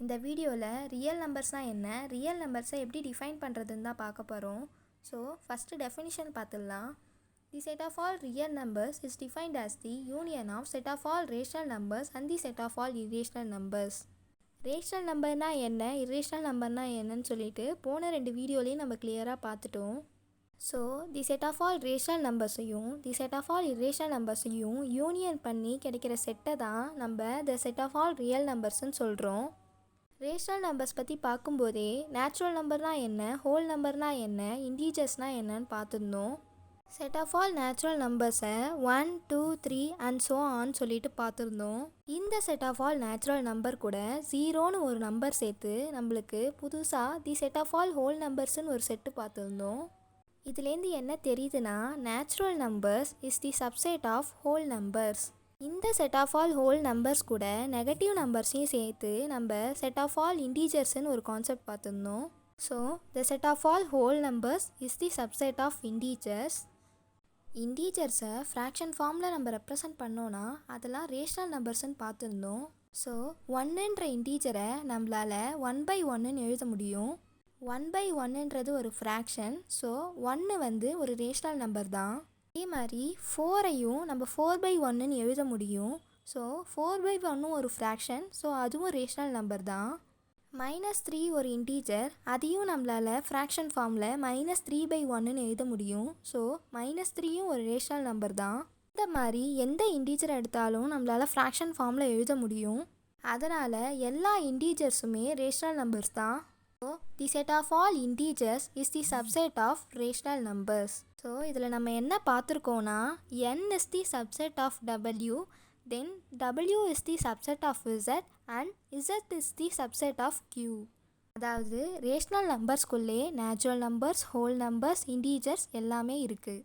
இந்த வீடியோவில் ரியல் நம்பர்ஸ்னால் என்ன, ரியல் நம்பர்ஸை எப்படி டிஃபைன் பண்ணுறதுன்னு தான் பார்க்க போகிறோம். ஸோ ஃபஸ்ட்டு டெஃபினிஷன் பார்த்துடலாம். The set of all real numbers is defined as the union of set of all rational numbers and the set of all irrational numbers. Rational நம்பர்னால் என்ன, irrational நம்பர்னால் என்னன்னு சொல்லிட்டு போன 2 வீடியோலையும் நம்ம கிளியராக பார்த்துட்டோம். So the set of all rational நம்பர்ஸையும் the set of all irrational நம்பர்ஸையும் யூனியன் பண்ணி கிடைக்கிற செட்டை தான் நம்ம the set of all real நம்பர்ஸ்ன்னு சொல்கிறோம். ரேஷனல் நம்பர்ஸ் பற்றி பார்க்கும்போதே நேச்சுரல் நம்பர்னால் என்ன, ஹோல் நம்பர்னால் என்ன, இன்டீஜர்ஸ்னால் என்னன்னு பார்த்துருந்தோம். செட் ஆஃப் ஆல் நேச்சுரல் நம்பர்ஸை 1, 2, 3 அண்ட் ஸோ ஆன் சொல்லிட்டு பார்த்துருந்தோம். இந்த set of all natural number கூட 0ன்னு ஒரு நம்பர் சேர்த்து நம்மளுக்கு புதுசாக the set of all whole நம்பர்ஸ்ன்னு ஒரு செட்டு பார்த்துருந்தோம். இதுலேருந்து என்ன தெரியுதுன்னா, natural numbers is the subset of whole numbers. இந்த set of all whole numbers கூட நெகட்டிவ் நம்பர்ஸையும் சேர்த்து நம்ம செட் ஆஃப் ஆல் இன்டீஜர்ஸ்ன்னு ஒரு கான்செப்ட் பார்த்துருந்தோம். So the set of all whole numbers is the subset of integers. இன்டீஜர்ஸை ஃப்ராக்ஷன் ஃபார்மில் நம்ம ரெப்ரசன்ட் பண்ணோன்னா அதெல்லாம் ரேஷனல் நம்பர்ஸ்ன்னு பார்த்துருந்தோம். ஸோ 1ன்ற இன்டீஜரை நம்மளால் 1/1ன்னு எழுத முடியும். 1/1ன்றது ஒரு ஃப்ராக்ஷன். ஸோ 1 ஒரு ரேஷனல் நம்பர் தான். அதே மாதிரி 4ஐயும் நம்ம 4/1ன்னு எழுத முடியும். ஸோ 4/1 ஒரு ஃப்ராக்ஷன். ஸோ அதுவும் ரேஷனல் நம்பர் தான். -3 ஒரு இன்டீஜர், அதையும் நம்மளால் ஃப்ராக்ஷன் ஃபார்மில் -3/1ன்னு எழுத முடியும். ஸோ -3யும் ஒரு ரேஷனல் நம்பர் தான். இந்த மாதிரி எந்த இன்டீஜர் எடுத்தாலும் நம்மளால் ஃப்ராக்ஷன் ஃபார்மில் எழுத முடியும். அதனால் எல்லா இன்டீஜர்ஸுமே ரேஷனல் நம்பர்ஸ் தான். So the set of all integers is the subset of rational numbers. So இதில் நம்ம என்ன பார்த்துருக்கோன்னா, n is the subset of w, then w is the subset of z and z is the subset of q. அதாவது rational நம்பர்ஸ்குள்ளே natural numbers, whole numbers, integers எல்லாமே இருக்குது.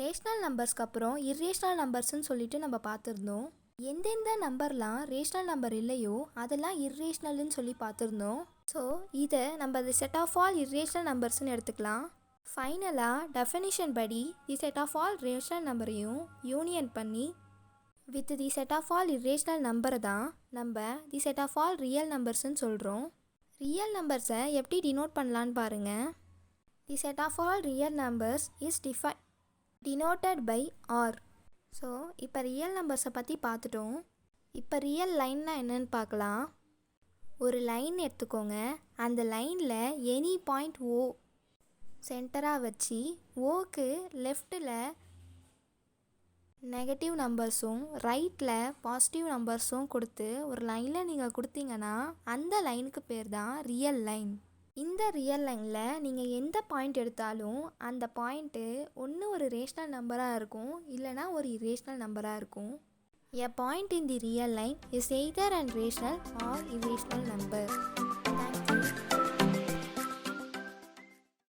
Rational நம்பர்ஸ்க்கு அப்புறம் irrational நம்பர்ஸ்ன்னு சொல்லிட்டு நம்ம பார்த்துருந்தோம். எந்தெந்த நம்பர்லாம் ரேஷனல் நம்பர் இல்லையோ அதெல்லாம் இர்ரேஷனல்னு சொல்லி பார்த்துருந்தோம். ஸோ இதை நம்ம the set of all irrational நம்பர்ஸ்ன்னு எடுத்துக்கலாம். ஃபைனலாக டெஃபினிஷன் படி the set of all rational நம்பரையும் யூனியன் பண்ணி with the set of all irrational நம்பரை தான் நம்ம the set of all real நம்பர்ஸ்ன்னு சொல்கிறோம். ரியல் நம்பர்ஸை எப்படி டினோட் பண்ணலான்னு பாருங்கள். The set of all real numbers is denoted by r. So இப்போ ரியல் நம்பர்ஸை பற்றி பார்த்துட்டோம். இப்போ ரியல் லைன்னா என்னன்னு பார்க்கலாம். ஒரு லைன் எடுத்துக்கோங்க. அந்த லைனில் எனி பாயிண்ட் ஓ சென்டராக வச்சு ஓக்கு லெஃப்டில் நெகட்டிவ் நம்பர்ஸும் ரைட்டில் பாசிட்டிவ் நம்பர்ஸும் கொடுத்து ஒரு லைனில் நீங்கள் கொடுத்தீங்கன்னா அந்த லைனுக்கு பேர் தான் ரியல் லைன். இந்த ரியல் லைனில் நீங்கள் எந்த பாயிண்ட் எடுத்தாலும் அந்த பாயிண்ட்டு ஒன்று ஒரு ரேஷனல் நம்பராக இருக்கும், இல்லைனா ஒரு irrational நம்பராக இருக்கும். A point in the real line is either an rational or irrational number. Thank you.